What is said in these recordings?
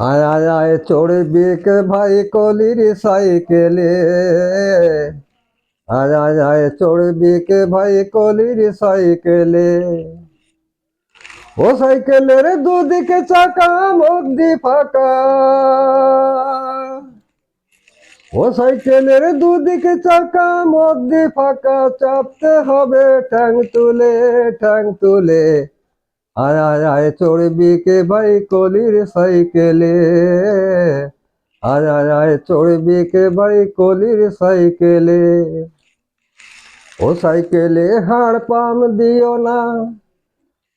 আয় আয় আয় চড়বি কে ভাই কলির সাইকেলে, আয় আয় আয় চড়বি কে ভাই কলির সাইকেলে। ও সাইকেলের দুদিকে চাকা মধ্যে ফাঁকা, ও সাইকেলের দুদিকে চাকা মধ্যে ফাঁকা, চাপতে হবে ঠ্যাং তুলে ঠ্যাং তুলে। আয় আয় আয় চড়বি কে ভাই কলির সাইকেলে, আয় আয় আয় চড়বি কে ভাই কলির সাইকেলে। ও সাইকেলে হাড় পাম দিও না,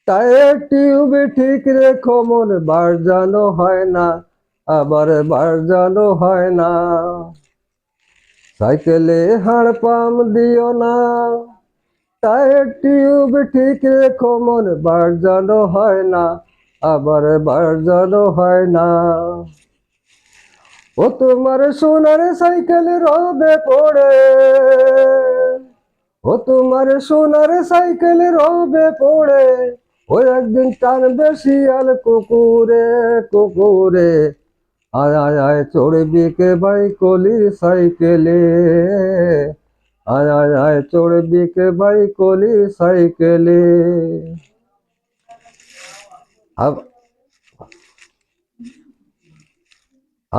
টায়ার টিউব ঠিক রেখো, মন বাজানো হয় না, আবার বাজানো হয় না। সাইকেলে হাড় পাম দিও না, টায়ার টিউব ঠিক রেখো, মন বাজানো হয় না, আবার বাজানো হয় না। ও তোমার সোনার সাইকেল রবে পড়ে, ও তোমার সোনার সাইকেল রবে পড়ে, ও একদিন টানবে শিয়াল কুকুরে কুকুরে। আয় আয় আয় চড়বি কে ভাই কলির সাইকেলে, আয় আয় আয় চড়বি কে ভাই কলির সাইকেলে। अब